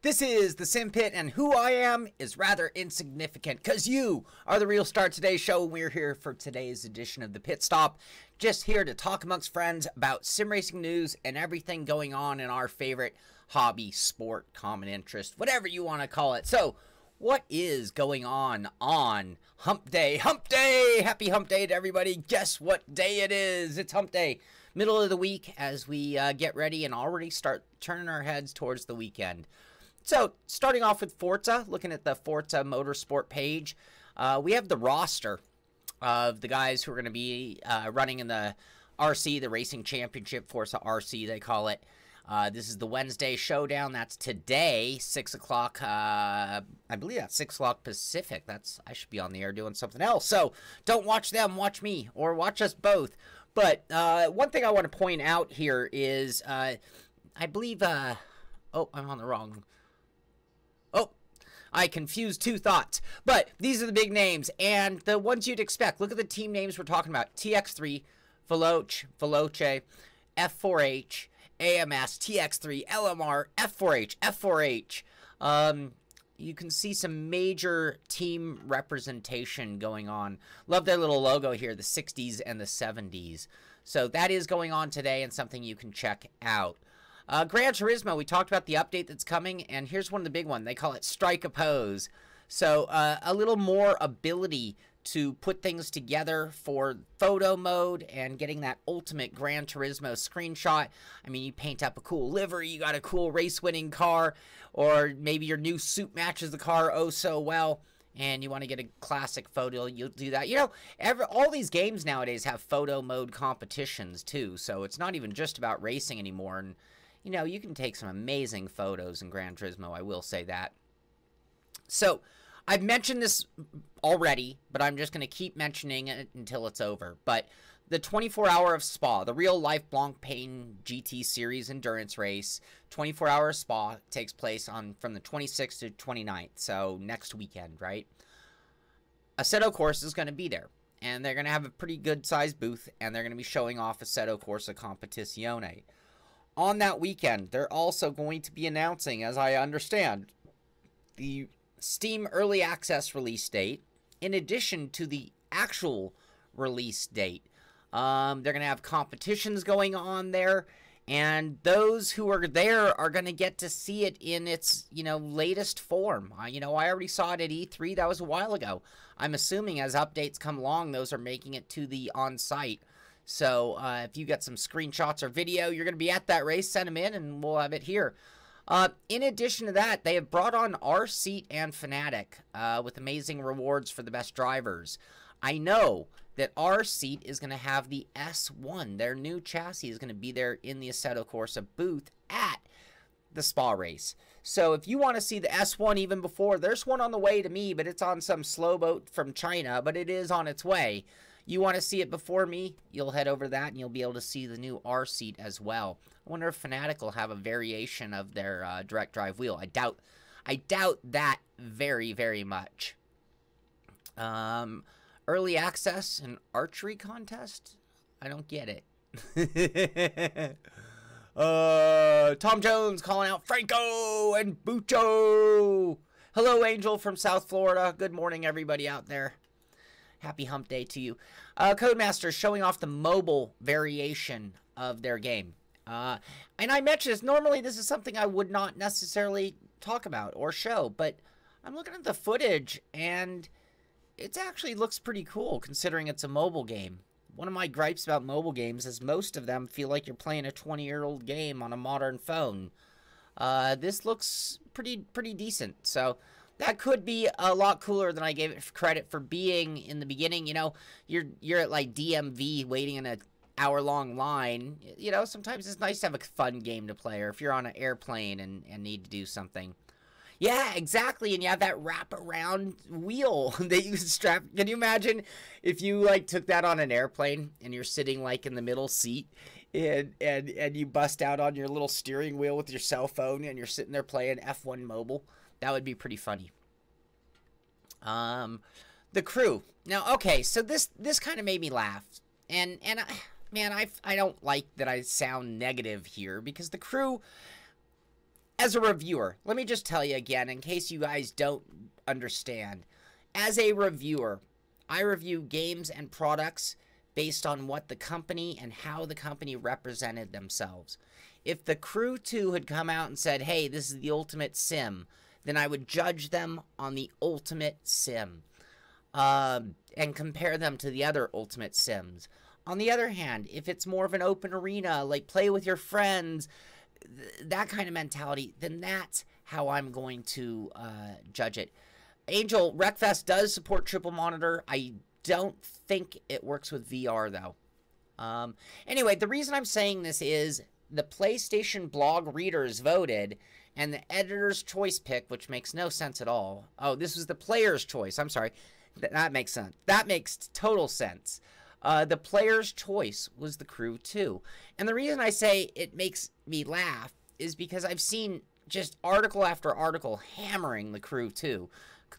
This is the Simpit, and who I am is rather insignificant because you are the real star of today's show. We're here for today's edition of the Pit Stop, just here to talk amongst friends about sim racing news and everything going on in our favorite hobby, sport, common interest, whatever you want to call it. So, what is going on Hump Day? Hump Day! Happy Hump Day to everybody. Guess what day it is? It's Hump Day. Middle of the week as we get ready and already start turning our heads towards the weekend. So, starting off with Forza, looking at the Forza Motorsport page, we have the roster of the guys who are going to be running in the RC, the Racing Championship, Forza RC, they call it. This is the Wednesday showdown. That's today, 6 o'clock. I believe that's 6 o'clock Pacific. I should be on the air doing something else. So, don't watch them, watch me, or watch us both. But one thing I want to point out here is, I believe, oh, I'm on the wrong... Oh, I confused two thoughts. But these are the big names and the ones you'd expect. Look at the team names we're talking about. TX3, Veloce, F4H, AMS, TX3, LMR, F4H, F4H. You can see some major team representation going on. Love their little logo here, the 60s and the 70s. So that is going on today and something you can check out. Gran Turismo, we talked about the update that's coming, and here's one of the big ones. They call it Strike a Pose. So a little more ability to put things together for photo mode and getting that ultimate Gran Turismo screenshot. I mean, you paint up a cool livery, you got a cool race-winning car, or maybe your new suit matches the car oh so well, and you want to get a classic photo, you'll do that. You know, all these games nowadays have photo mode competitions too, so it's not even just about racing anymore. And you know, you can take some amazing photos in Gran Turismo, I will say that. So, I've mentioned this already, but I'm just going to keep mentioning it until it's over. But the 24-hour of Spa, the real-life Blancpain GT Series endurance race, 24-hour of Spa takes place from the 26th to 29th, so next weekend, right? Assetto Corsa is going to be there, and they're going to have a pretty good-sized booth, and they're going to be showing off Assetto Corsa Competizione. On that weekend, they're also going to be announcing, as I understand, the Steam Early Access release date, in addition to the actual release date. They're going to have competitions going on there, and those who are there are going to get to see it in its, you know, latest form. I already saw it at E3. That was a while ago. I'm assuming as updates come along, those are making it to the on-site. So, if you got some screenshots or video, you're going to be at that race, send them in, and we'll have it here. In addition to that, they have brought on R-Seat and Fanatic with amazing rewards for the best drivers. I know that R-Seat is going to have the S1. Their new chassis is going to be there in the Assetto Corsa booth at the Spa race. So, if you want to see the S1 even before, there's one on the way to me, but it's on some slow boat from China, but it is on its way. You want to see it before me, you'll head over that and you'll be able to see the new R-Seat as well. I wonder if Fanatic will have a variation of their direct drive wheel. I doubt that very, very much. Early access and archery contest? I don't get it. Tom Jones calling out Franco and Bucho. Hello, Angel from South Florida. Good morning, everybody out there. Happy Hump Day to you. Codemaster showing off the mobile variation of their game. And I mentioned this. Normally, this is something I would not necessarily talk about or show. But I'm looking at the footage, and it actually looks pretty cool, considering it's a mobile game. One of my gripes about mobile games is most of them feel like you're playing a 20-year-old game on a modern phone. This looks pretty decent. So that could be a lot cooler than I gave it credit for being in the beginning. You know, you're at like DMV waiting in an hour-long line. You know, sometimes it's nice to have a fun game to play, or if you're on an airplane and need to do something. Yeah, exactly, and you have that wrap-around wheel that you strap. Can you imagine if you, like, took that on an airplane and you're sitting, like, in the middle seat and you bust out on your little steering wheel with your cell phone and you're sitting there playing F1 Mobile? That would be pretty funny. The crew. Now, okay, so this kind of made me laugh. And man, I don't like that I sound negative here, because the crew... as a reviewer, let me just tell you again, in case you guys don't understand. As a reviewer, I review games and products based on what the company and how the company represented themselves. If the Crew 2 had come out and said, hey, this is the ultimate sim, then I would judge them on the ultimate sim and compare them to the other ultimate sims. On the other hand, if it's more of an open arena, like play with your friends, that kind of mentality, then that's how I'm going to judge it. Angel, Wreckfest does support triple monitor. I don't think it works with VR, though. Anyway, the reason I'm saying this is the PlayStation blog readers voted, and the editor's choice pick, which makes no sense at all. Oh, this was the player's choice. I'm sorry. That makes sense. That makes total sense. The player's choice was the Crew 2. And the reason I say it makes me laugh is because I've seen just article after article hammering the Crew 2,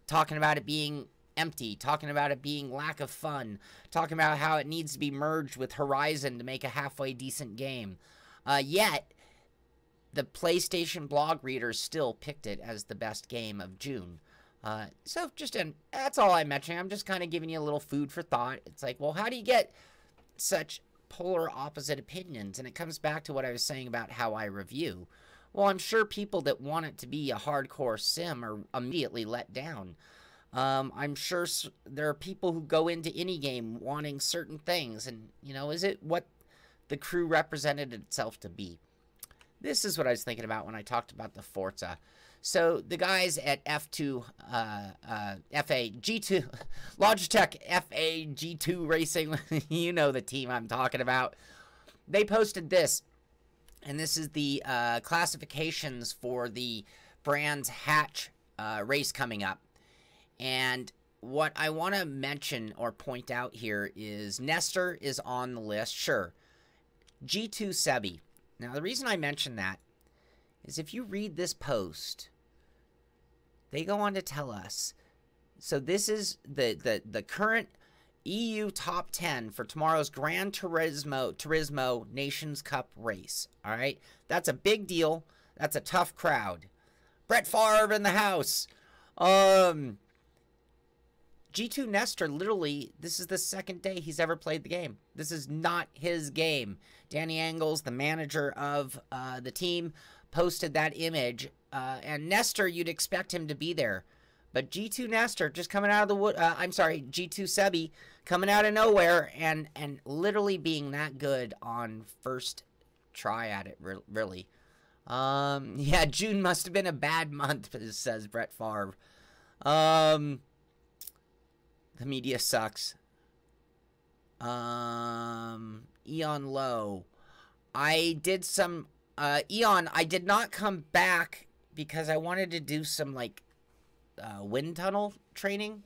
talking about it being empty, talking about it being lack of fun, talking about how it needs to be merged with Horizon to make a halfway decent game. Yet, the PlayStation blog readers still picked it as the best game of June. So that's all I'm mentioning. I'm just kind of giving you a little food for thought. It's like, well, how do you get such polar opposite opinions? And it comes back to what I was saying about how I review. Well, I'm sure people that want it to be a hardcore sim are immediately let down. I'm sure there are people who go into any game wanting certain things. And, you know, is it what the Crew represented itself to be? This is what I was thinking about when I talked about the Forza. So the guys at F2, G2, Logitech G2 Racing, you know the team I'm talking about, they posted this. And this is the classifications for the Brands Hatch race coming up. And what I want to mention or point out here is Nestor is on the list, sure. G2 Sebi. Now, the reason I mention that is if you read this post, they go on to tell us. So this is the current EU top 10 for tomorrow's Gran Turismo Nations Cup race. All right? That's a big deal. That's a tough crowd. Brett Favre in the house. G2 Nestor, literally, this is the second day he's ever played the game. This is not his game. Danny Angles, the manager of the team, posted that image. And Nestor, you'd expect him to be there. But G2 Nestor just coming out of the wood. G2 Sebi coming out of nowhere and literally being that good on first try at it, really. Yeah, June must have been a bad month, says Brett Favre. The media sucks. Eon Low. I did some, Eon, I did not come back because I wanted to do some, like, wind tunnel training.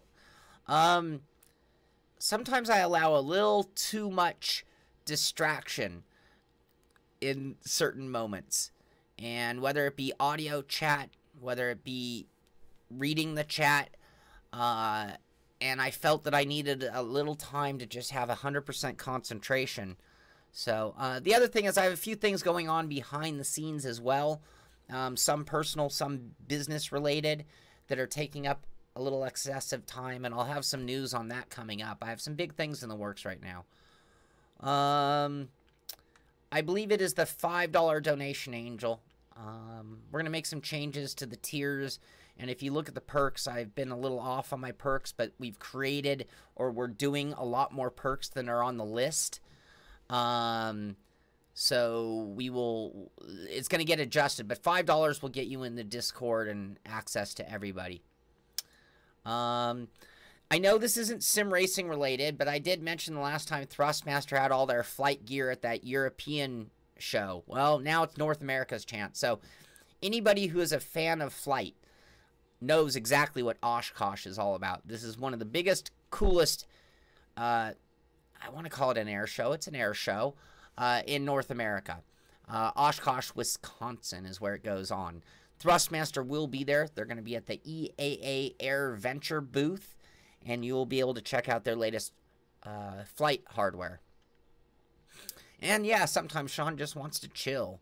Sometimes I allow a little too much distraction in certain moments. And whether it be audio chat, whether it be reading the chat, and I felt that I needed a little time to just have 100% concentration. So, the other thing is I have a few things going on behind the scenes as well. Some personal, some business related that are taking up a little excessive time, and I'll have some news on that coming up. I have some big things in the works right now. I believe it is the $5 donation, Angel. We're going to make some changes to the tiers. And if you look at the perks, I've been a little off on my perks, but we've created, or we're doing a lot more perks than are on the list. So we will, it's going to get adjusted, but $5 will get you in the Discord and access to everybody. I know this isn't sim racing related, but I did mention the last time Thrustmaster had all their flight gear at that European show. Well, now it's North America's chance. So anybody who is a fan of flight knows exactly what Oshkosh is all about. This is one of the biggest, coolest, I want to call it an air show. It's an air show in North America. Oshkosh, Wisconsin is where it goes on. Thrustmaster will be there. They're going to be at the EAA Air Venture booth, and you will be able to check out their latest flight hardware. And yeah, sometimes Sean just wants to chill.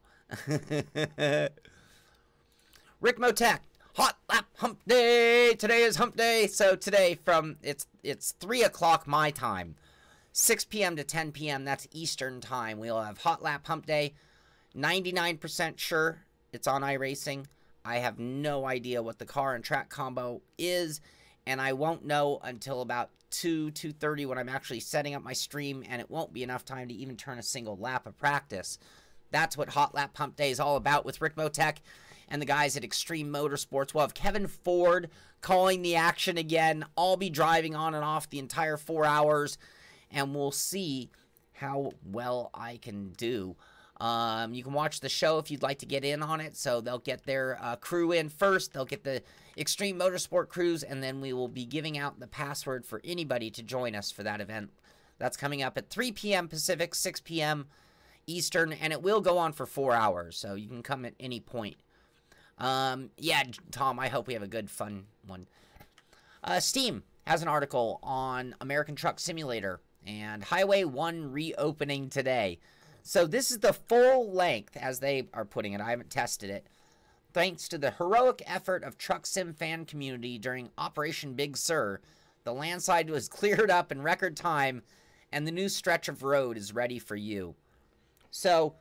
Rick Motec, Hot Lap Hump Day. Today is Hump Day. So today it's 3 o'clock my time, 6 p.m. to 10 p.m. That's Eastern time. We'll have Hot Lap Hump Day. 99% sure it's on iRacing. I have no idea what the car and track combo is, and I won't know until about 2:30 when I'm actually setting up my stream, and it won't be enough time to even turn a single lap of practice. That's what Hot Lap Hump Day is all about with Rick Motec and the guys at Extreme Motorsports. We'll have Kevin Ford calling the action again. I'll be driving on and off the entire 4 hours, and we'll see how well I can do. You can watch the show if you'd like to get in on it. So they'll get their crew in first. They'll get the Extreme Motorsport crews, and then we will be giving out the password for anybody to join us for that event. That's coming up at 3 p.m. Pacific, 6 p.m. Eastern, and it will go on for 4 hours, so you can come at any point. Yeah, Tom, I hope we have a good, fun one. Steam has an article on American Truck Simulator and Highway 1 reopening today. So this is the full length, as they are putting it. I haven't tested it. Thanks to the heroic effort of Truck Sim fan community during Operation Big Sur, the landslide was cleared up in record time, and the new stretch of road is ready for you. So,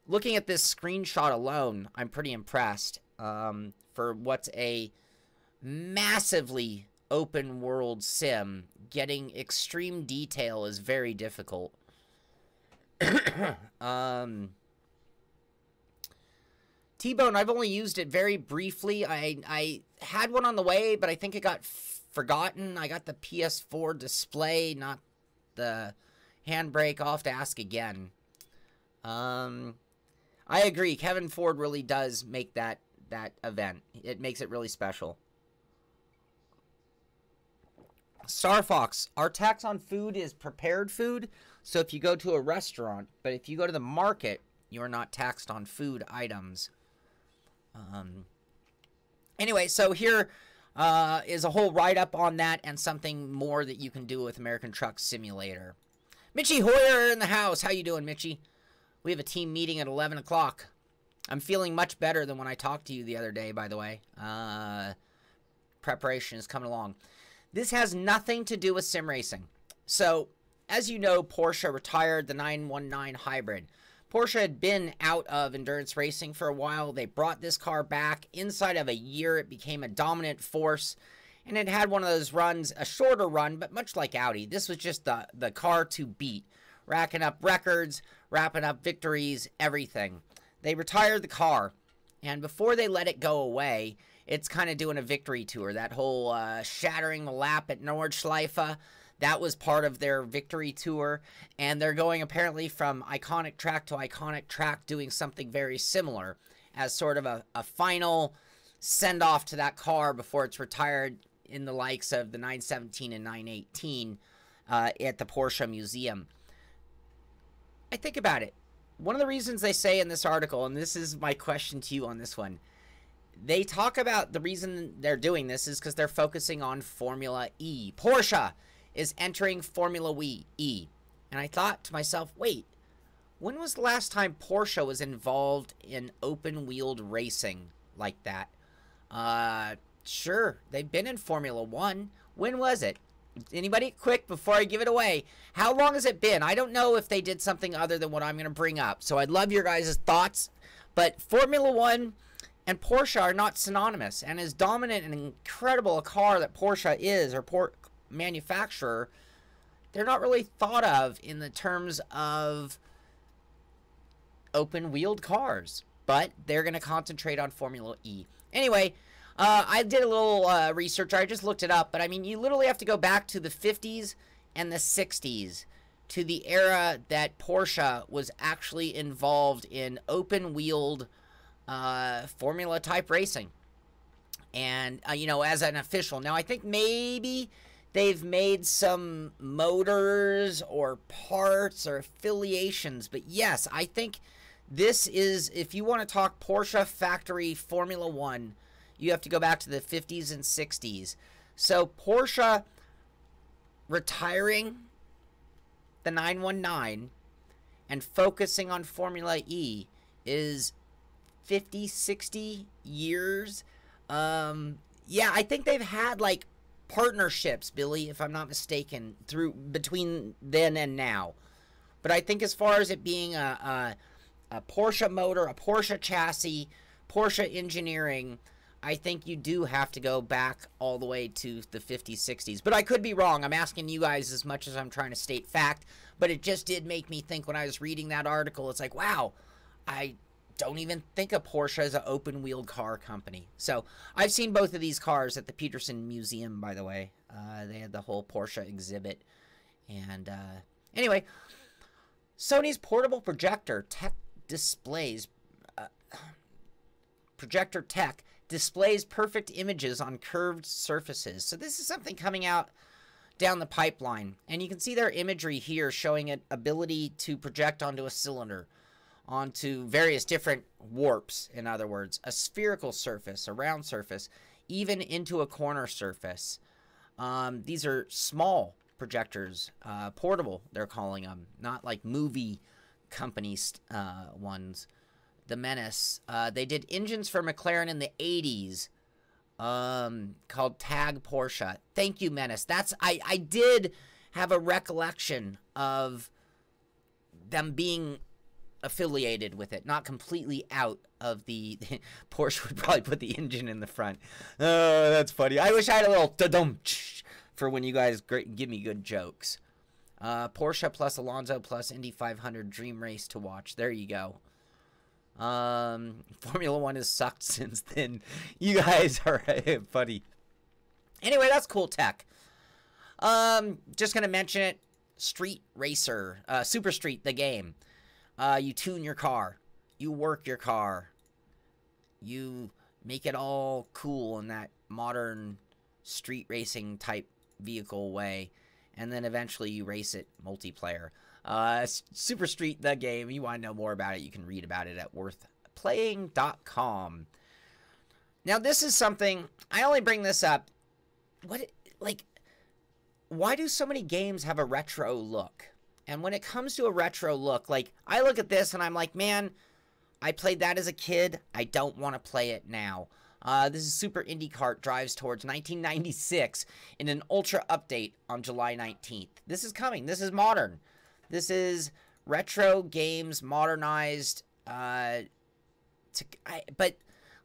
looking at this screenshot alone, I'm pretty impressed for what's a massively open world sim. Getting extreme detail is very difficult. T-Bone, I've only used it very briefly. I had one on the way, but I think it got forgotten. I got the PS4 display, not the handbrake. I'll have to ask again. I agree. Kevin Ford really does make that event. It makes it really special. Star Fox, our tax on food is prepared food. So if you go to a restaurant, but if you go to the market, you're not taxed on food items. Anyway, so here is a whole write-up on that and something more that you can do with American Truck Simulator. Mitchie Hoyer in the house. How you doing, Mitchie? We have a team meeting at 11 o'clock. I'm feeling much better than when I talked to you the other day, by the way. Preparation is coming along. This has nothing to do with sim racing. So, as you know, Porsche retired the 919 Hybrid. Porsche had been out of endurance racing for a while. They brought this car back. Inside of a year, it became a dominant force. And it had one of those runs, a shorter run, but much like Audi. This was just the car to beat. Racking up records, wrapping up victories, everything. They retired the car. And before they let it go away, it's kind of doing a victory tour. That whole shattering the lap at Nordschleife, that was part of their victory tour. And they're going apparently from iconic track to iconic track, doing something very similar as sort of a final send-off to that car before it's retired in the likes of the 917 and 918 at the Porsche Museum. I think about it. One of the reasons they say in this article, and this is my question to you on this one, they talk about the reason they're doing this is because they're focusing on Formula E. Porsche is entering Formula E. And I thought to myself, wait, when was the last time Porsche was involved in open-wheeled racing like that? Sure, they've been in Formula 1. When was it? Anybody? Quick, before I give it away. How long has it been? I don't know if they did something other than what I'm going to bring up. So I'd love your guys' thoughts. But Formula 1 and Porsche are not synonymous. And as dominant and incredible a car that Porsche is, or manufacturer, they're not really thought of in the terms of open-wheeled cars. But they're going to concentrate on Formula E. Anyway, I did a little research. I just looked it up. But, I mean, you literally have to go back to the 50s and the 60s to the era that Porsche was actually involved in open-wheeled Formula-type racing. And, you know, as an official. Now, I think maybe they've made some motors or parts or affiliations. But, yes, I think this is, if you want to talk Porsche factory Formula 1, you have to go back to the 50s and 60s. So Porsche retiring the 919 and focusing on Formula E is 50, 60 years. Yeah, I think they've had like partnerships, Billy, if I'm not mistaken, between then and now. But I think as far as it being a Porsche motor, a Porsche chassis, Porsche engineering, I think you do have to go back all the way to the 50s, 60s. But I could be wrong. I'm asking you guys as much as I'm trying to state fact. But it just did make me think when I was reading that article. It's like, wow, I don't even think of Porsche as an open-wheel car company. So I've seen both of these cars at the Peterson Museum, by the way. They had the whole Porsche exhibit. And anyway, Sony's portable projector tech displays... Projector tech displays perfect images on curved surfaces. So this is something coming out down the pipeline. And you can see their imagery here showing an ability to project onto a cylinder, onto various different warps, in other words. A spherical surface, a round surface, even into a corner surface. These are small projectors, portable, they're calling them. Not like movie companies ones. The Menace. They did engines for McLaren in the 80s called Tag Porsche. Thank you, Menace. I did have a recollection of them being affiliated with it. Not completely out of the... Porsche would probably put the engine in the front. Oh, that's funny. I wish I had a little da-dum for when you guys give me good jokes. Porsche plus Alonso plus Indy 500 dream race to watch. There you go. Formula 1 has sucked since then. You guys are funny. Anyway, that's cool tech. Just gonna mention it. Street Racer, Super Street, the game. You tune your car. You work your car. You make it all cool in that modern street racing type vehicle way. And then eventually you race it multiplayer. Super Street, the game. You want to know more about it, you can read about it at worthplaying.com. Now, this is something, I only bring this up. Why do so many games have a retro look? And when it comes to a retro look, like, I look at this and I'm like, man, I played that as a kid. I don't want to play it now. This is Super Indy Kart drives towards 1996 in an Ultra update on July 19th. This is coming. This is modern. This is retro games modernized. But,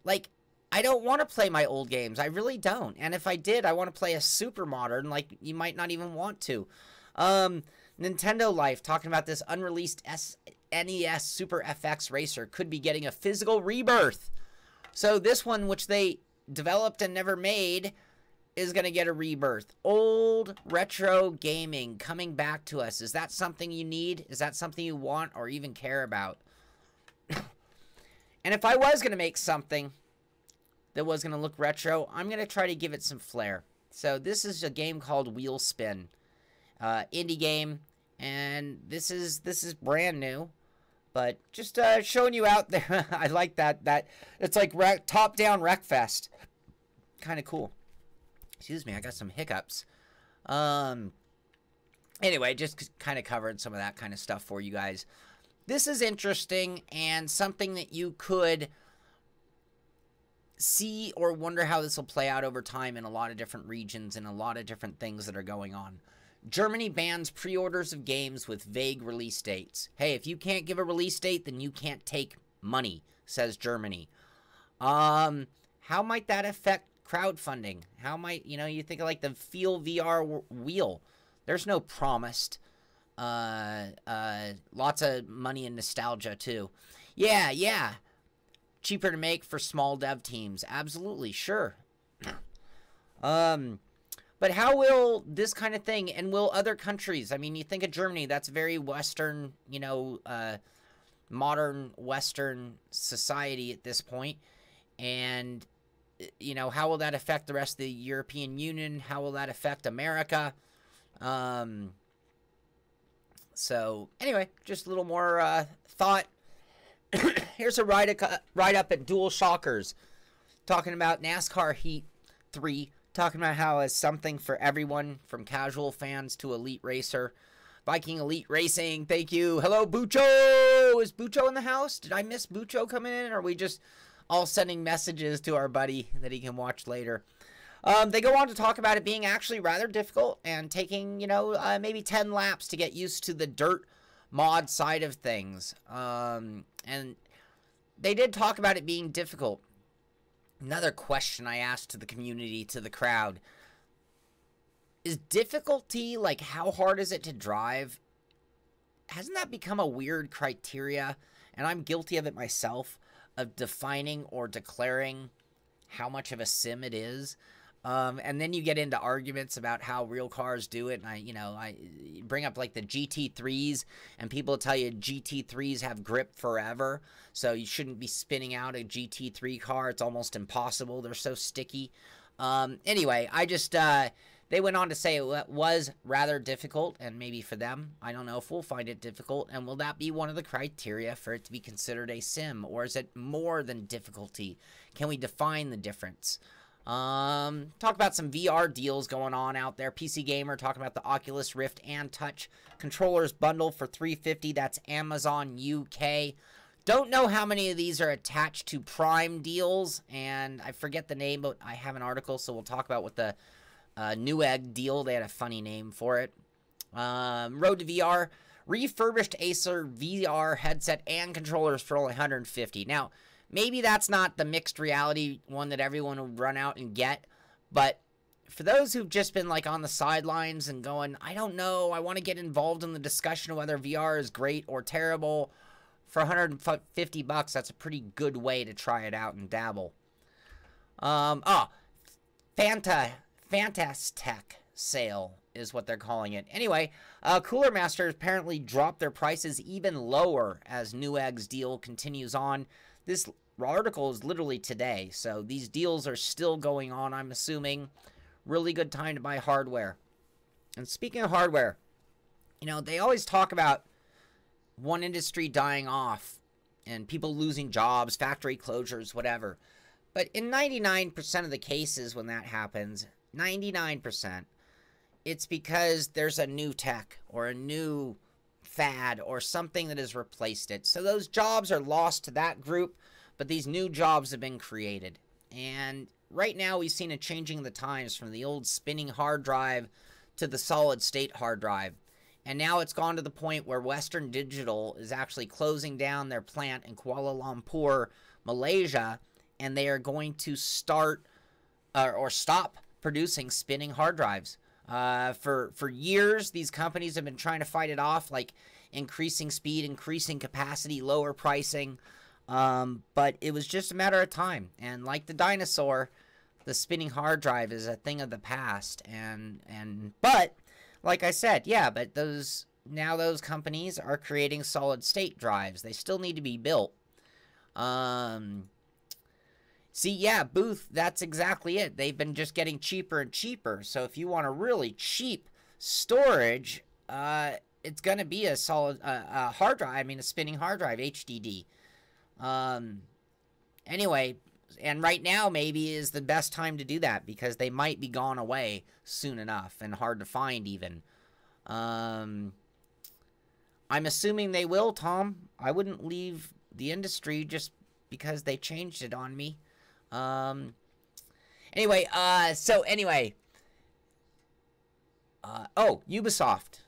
like, I don't want to play my old games. I really don't. And if I did, I want to play a super modern, like, you might not even want to. Nintendo Life, talking about this unreleased NES Super FX Racer, could be getting a physical rebirth. So this one, which they developed and never made, is going to get a rebirth. Old retro gaming coming back to us. Is that something you need? Is that something you want or even care about? And if I was going to make something that was going to look retro, I'm going to try to give it some flair. So this is a game called Wheel Spin. Indie game. And this is brand new. But just showing you out there. I like that. It's like top-down Wreckfest. Kind of cool. Excuse me, I got some hiccups. Anyway, just kind of covering some of that kind of stuff for you guys. This is interesting and something that you could see or wonder how this will play out over time in a lot of different regions and a lot of different things that are going on. Germany bans pre-orders of games with vague release dates. Hey, if you can't give a release date, then you can't take money, says Germany. How might that affect crowdfunding? How might, you think of like the Feel VR wheel. There's no promised. Lots of money and nostalgia too. Yeah. Cheaper to make for small dev teams. Absolutely, sure. But how will this kind of thing, and will other countries, I mean, you think of Germany, that's very Western, modern Western society at this point. And, how will that affect the rest of the European Union? How will that affect America? So, anyway, just a little more thought. Here's a write-up at Dual Shockers, talking about NASCAR Heat 3, talking about how it's something for everyone, from casual fans to elite racer. Viking Elite Racing, thank you. Hello, Bucho. Is Bucho in the house? Did I miss Bucho coming in? Or are we just all sending messages to our buddy that he can watch later? They go on to talk about it being actually rather difficult and taking, you know, maybe 10 laps to get used to the dirt mod side of things. And they did talk about it being difficult. Another question I asked to the community, to the crowd, is difficulty, like how hard is it to drive? Hasn't that become a weird criteria? And I'm guilty of it myself, of defining or declaring how much of a sim it is. And then you get into arguments about how real cars do it. And I bring up like the GT3s, and people tell you GT3s have grip forever. So you shouldn't be spinning out a GT3 car. It's almost impossible. They're so sticky. Anyway, they went on to say it was rather difficult, and maybe for them, I don't know if we'll find it difficult, and will that be one of the criteria for it to be considered a sim, or is it more than difficulty? Can we define the difference? Talk about some VR deals going on out there. PC Gamer talking about the Oculus Rift and Touch controllers bundle for $350. That's Amazon UK. Don't know how many of these are attached to Prime deals, and I forget the name, but I have an article, so we'll talk about what the Newegg deal. They had a funny name for it. Road to VR, refurbished Acer VR headset and controllers for only $150. Now, maybe that's not the mixed reality one that everyone would run out and get, but for those who've just been like on the sidelines and going, I don't know, I want to get involved in the discussion of whether VR is great or terrible, for $150, that's a pretty good way to try it out and dabble. Fantastech sale is what they're calling it. Anyway, Coolermaster apparently dropped their prices even lower as Newegg's deal continues on. This article is literally today, so these deals are still going on, I'm assuming. Really good time to buy hardware. And speaking of hardware, you know, they always talk about one industry dying off and people losing jobs, factory closures, whatever. But in 99% of the cases when that happens, 99%, it's because there's a new tech or a new fad or something that has replaced it. So those jobs are lost to that group, but these new jobs have been created. And right now we've seen a changing of the times from the old spinning hard drive to the solid state hard drive. And now it's gone to the point where Western Digital is actually closing down their plant in Kuala Lumpur, Malaysia, and they are going to start or stop producing spinning hard drives. For years, these companies have been trying to fight it off, like increasing speed, increasing capacity, lower pricing. But it was just a matter of time. And like the dinosaur, the spinning hard drive is a thing of the past. But like I said, yeah, but those companies are creating solid state drives. They still need to be built. See, yeah, Booth, that's exactly it. They've been just getting cheaper and cheaper. So if you want a really cheap storage, it's going to be a solid hard drive. I mean, a spinning hard drive, HDD. Anyway, and right now maybe is the best time to do that because they might be gone away soon enough and hard to find even. I'm assuming they will, Tom. I wouldn't leave the industry just because they changed it on me. Anyway, Ubisoft.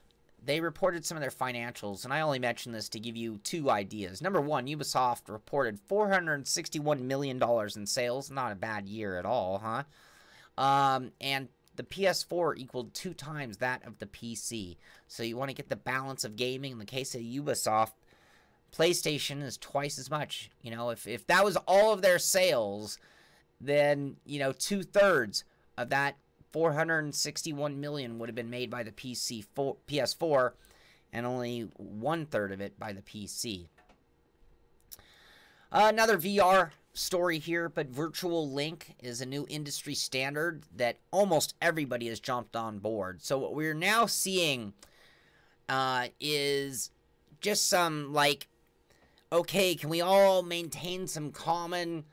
They reported some of their financials, and I only mention this to give you two ideas. Number one, Ubisoft reported $461 million in sales. Not a bad year at all, huh? And the PS4 equaled 2 times that of the PC. So you want to get the balance of gaming. In the case of Ubisoft, PlayStation is twice as much. You know, if that was all of their sales, then, you know, 2/3 of that 461 million would have been made by the PS4, and only 1/3 of it by the PC. Another VR story here, but Virtual Link is a new industry standard that almost everybody has jumped on board. So what we're now seeing is just some, like, okay, can we all maintain some common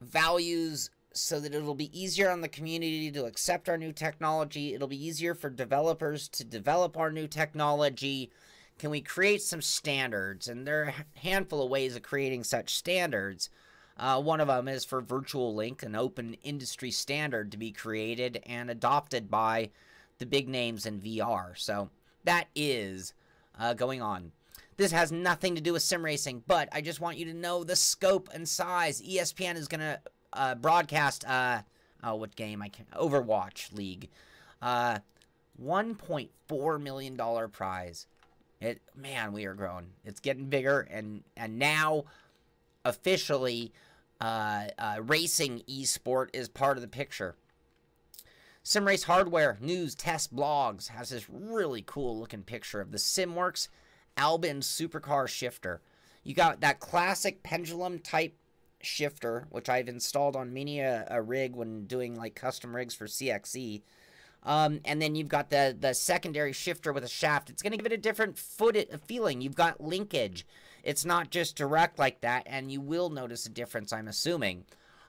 values so that it'll be easier on the community to accept our new technology. It'll be easier for developers to develop our new technology. Can we create some standards? And there are a handful of ways of creating such standards. One of them is for Virtual Link, an open industry standard to be created and adopted by the big names in VR. So that is going on. This has nothing to do with sim racing, but I just want you to know the scope and size. ESPN is going to broadcast, what game? Overwatch League. $1.4 million prize. Man, we are growing. It's getting bigger, and now officially racing esport is part of the picture. SimRace Hardware News Test Blogs has this really cool looking picture of the SimWorks Albin Supercar shifter. You got that classic pendulum type shifter, which I've installed on many a rig when doing like custom rigs for CXE. And then you've got the secondary shifter with a shaft. It's going to give it a different feeling. You've got linkage. It's not just direct like that, and you will notice a difference, I'm assuming.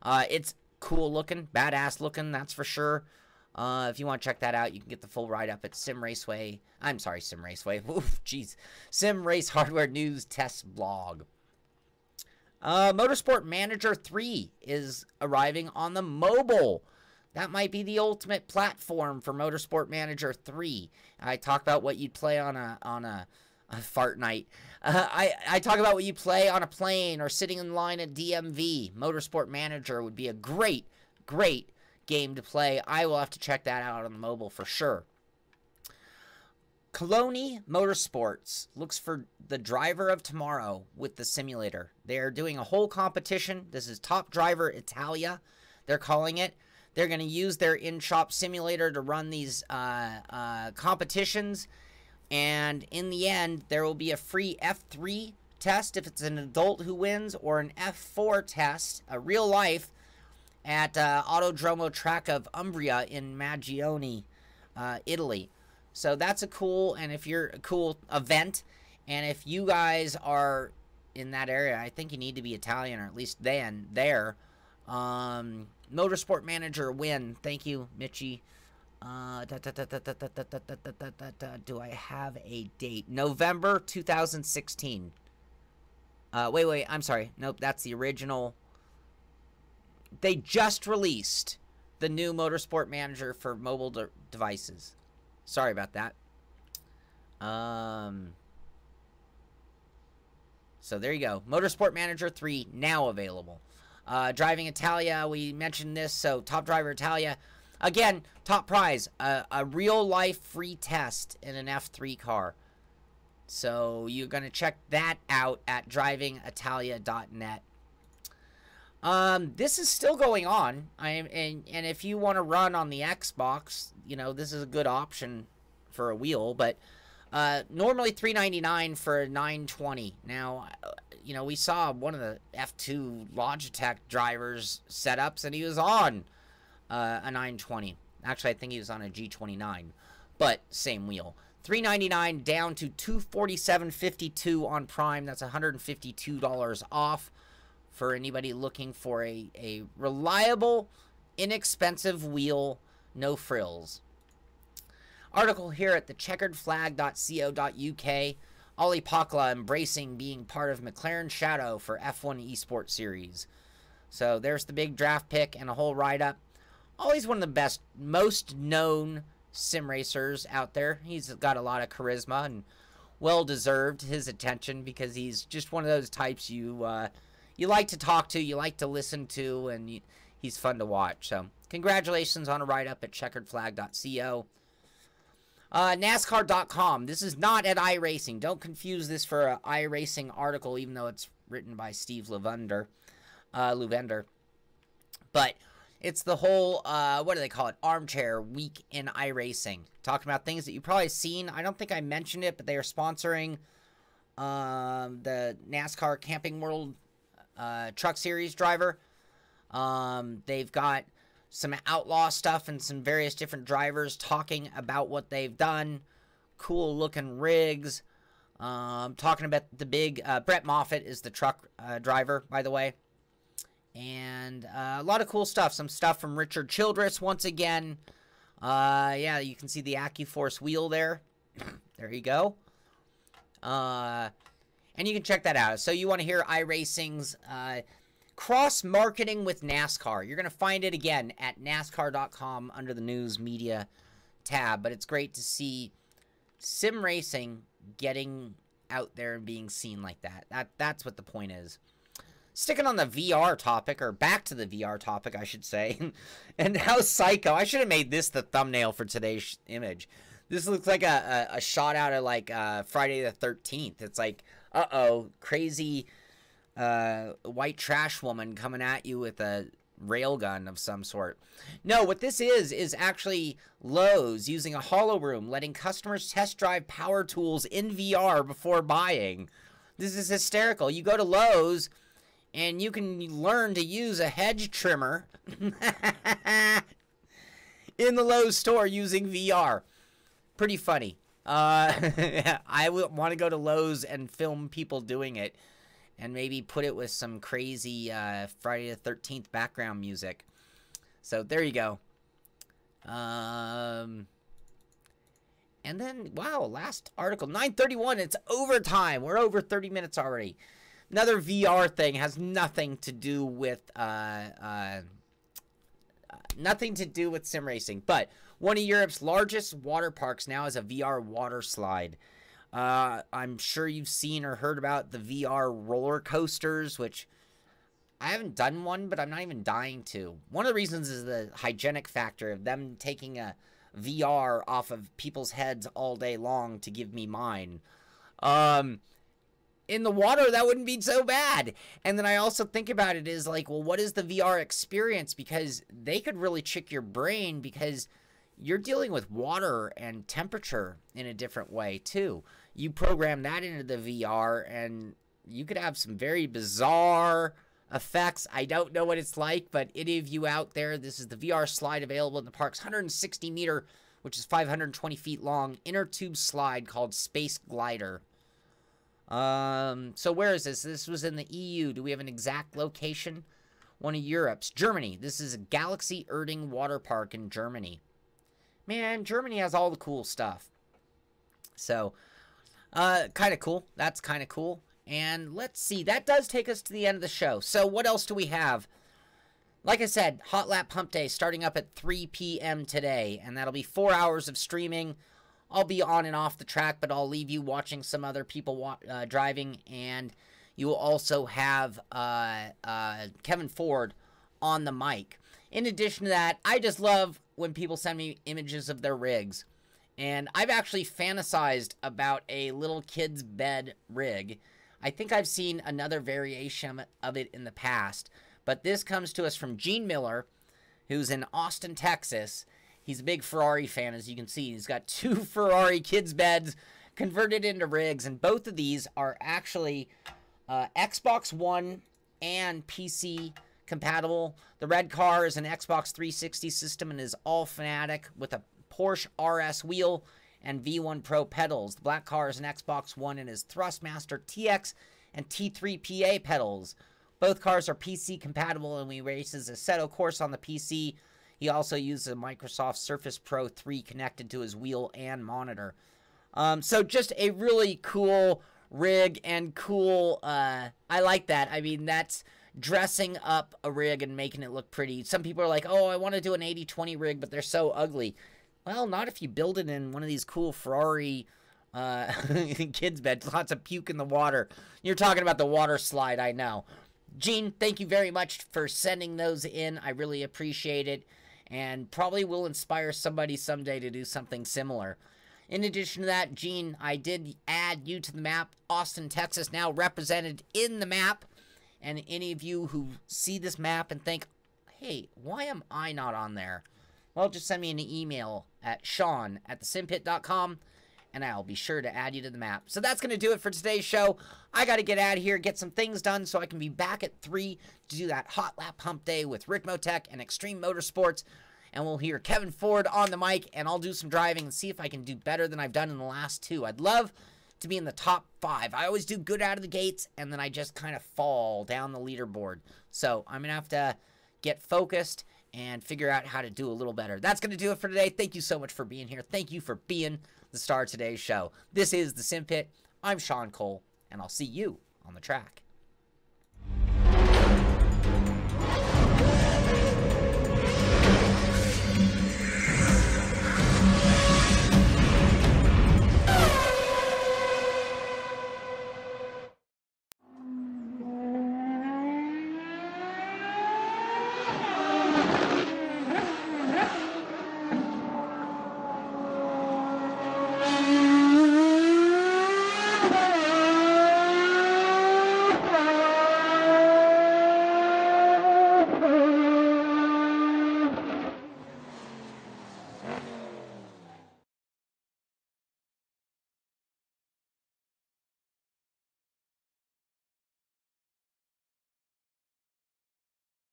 It's cool looking, badass looking, that's for sure. If you want to check that out, you can get the full write-up at Simraceway. I'm sorry, Simraceway. Oof, jeez. Sim Race Hardware News Test Blog. Motorsport Manager 3 is arriving on the mobile. That might be the ultimate platform for Motorsport Manager 3. I talk about what you'd play on a fart night. I talk about what you play on a plane or sitting in line at DMV. Motorsport Manager would be a great game to play. I will have to check that out on the mobile for sure. Coloni Motorsports looks for the driver of tomorrow with the simulator. They are doing a whole competition. This is Top Driver Italia, they're calling it. They're going to use their in-shop simulator to run these competitions. And in the end, there will be a free F3 test if it's an adult who wins, or an F4 test, a real life, at Autodromo Track of Umbria in Magione, Italy. So that's a cool event. And if you guys are in that area, I think you need to be Italian, or at least there. Motorsport Manager win. Thank you, Mitchie. Do I have a date? November 2016. Wait, I'm sorry. Nope, that's the original. They just released the new Motorsport Manager for mobile devices. Sorry about that. So there you go. Motorsport Manager 3 now available. Driving Italia, we mentioned this, so Top Driver Italia. Again, top prize, a real-life free test in an F3 car. So you're going to check that out at drivingitalia.net. This is still going on, and if you want to run on the Xbox, you know, this is a good option for a wheel, but normally $399 for a 920. Now, you know, we saw one of the F2 Logitech drivers setups, and he was on a 920. Actually, I think he was on a G29, but same wheel. $399 down to $247.52 on Prime. That's $152 off for anybody looking for a reliable, inexpensive wheel, no frills. Article here at thecheckeredflag.co.uk. Ollie Pakla embracing being part of McLaren Shadow for F1 Esports Series. So there's the big draft pick and a whole write-up. Ollie's one of the best, most known sim racers out there. He's got a lot of charisma and well-deserved his attention because he's just one of those types you like to talk to, you like to listen to, and he's fun to watch. So congratulations on a write-up at checkeredflag.co. NASCAR.com. This is not at iRacing. Don't confuse this for an iRacing article, even though it's written by Steve Luvender. But it's the whole, what do they call it? Armchair week in iRacing. Talking about things that you've probably seen. I don't think I mentioned it, but they are sponsoring the NASCAR Camping World Truck Series driver. They've got some outlaw stuff and some various different drivers talking about what they've done. Cool looking rigs. Talking about the big, Brett Moffitt is the truck driver, by the way. And a lot of cool stuff. Some stuff from Richard Childress once again. Yeah, you can see the AccuForce wheel there. There you go. And you can check that out. So you want to hear iRacing's cross-marketing with NASCAR. You're going to find it again at NASCAR.com under the News Media tab. But it's great to see sim racing getting out there and being seen like that. That's what the point is. Sticking on the VR topic, or back to the VR topic, I should say, and how psycho. I should have made this the thumbnail for today's image. This looks like a shot out of, like, Friday the 13th. It's like, uh-oh, crazy white trash woman coming at you with a railgun of some sort. No, what this is actually Lowe's using a hollow room, letting customers test drive power tools in VR before buying. This is hysterical. You go to Lowe's, and you can learn to use a hedge trimmer in the Lowe's store using VR. Pretty funny. I would want to go to Lowe's and film people doing it, and maybe put it with some crazy Friday the 13th background music. So there you go. And then, wow, last article, 9:31. It's overtime. We're over 30 minutes already. Another VR thing, has nothing to do with sim racing, but one of Europe's largest water parks now has a VR water slide. I'm sure you've seen or heard about the VR roller coasters, which I haven't done one, but I'm not even dying to. One of the reasons is the hygienic factor of them taking a VR off of people's heads all day long to give me mine. In the water, that wouldn't be so bad. And then I also think about it is like, well, what is the VR experience? Because they could really trick your brain, because you're dealing with water and temperature in a different way too. You program that into the VR and you could have some very bizarre effects. I don't know what it's like, but any of you out there, this is the VR slide available in the park's 160 meter, which is 520 feet long, inner tube slide called Space Glider. So where is this? This was in the EU. Do we have an exact location? One of Europe's. Germany. This is a Galaxy Erding water park in Germany. Man, Germany has all the cool stuff. So, kind of cool. That's kind of cool. And let's see. That does take us to the end of the show. So what else do we have? Like I said, Hot Lap Hump Day starting up at 3 p.m. today. And that'll be 4 hours of streaming. I'll be on and off the track, but I'll leave you watching some other people driving, and you will also have Kevin Ford on the mic. In addition to that, I just love when people send me images of their rigs, and I've actually fantasized about a little kid's bed rig. I think I've seen another variation of it in the past, but this comes to us from Gene Miller, who's in Austin, Texas. He's a big Ferrari fan, as you can see. He's got 2 Ferrari kids' beds converted into rigs, and both of these are actually Xbox One and PC compatible. The red car is an Xbox 360 system and is all Fanatic with a Porsche RS wheel and V1 Pro pedals. The black car is an Xbox One and is Thrustmaster TX and T3 PA pedals. Both cars are PC compatible, and we races Assetto course on the PC. He also uses a Microsoft Surface Pro 3 connected to his wheel and monitor. So just a really cool rig and cool, I like that. I mean, that's dressing up a rig and making it look pretty. Some people are like, oh, I want to do an 80-20 rig, but they're so ugly. Well, not if you build it in one of these cool Ferrari kids' beds. Lots of puke in the water. You're talking about the water slide, I know. Gene, thank you very much for sending those in. I really appreciate it. And probably will inspire somebody someday to do something similar. In addition to that, Gene, I did add you to the map. Austin, Texas, now represented in the map. And any of you who see this map and think, hey, why am I not on there? Well, just send me an email at sean@thesimpit.com, and I'll be sure to add you to the map. So that's going to do it for today's show. I got to get out of here, get some things done so I can be back at 3 to do that Hot Lap Hump Day with Rick Motech and Extreme Motorsports. And we'll hear Kevin Ford on the mic, and I'll do some driving and see if I can do better than I've done in the last 2. I'd love to be in the top 5. I always do good out of the gates, and then I just kind of fall down the leaderboard. So I'm going to have to get focused and figure out how to do a little better. That's going to do it for today. Thank you so much for being here. Thank you for being the star of today's show. This is the Simpit. I'm Sean Cole, and I'll see you on the track.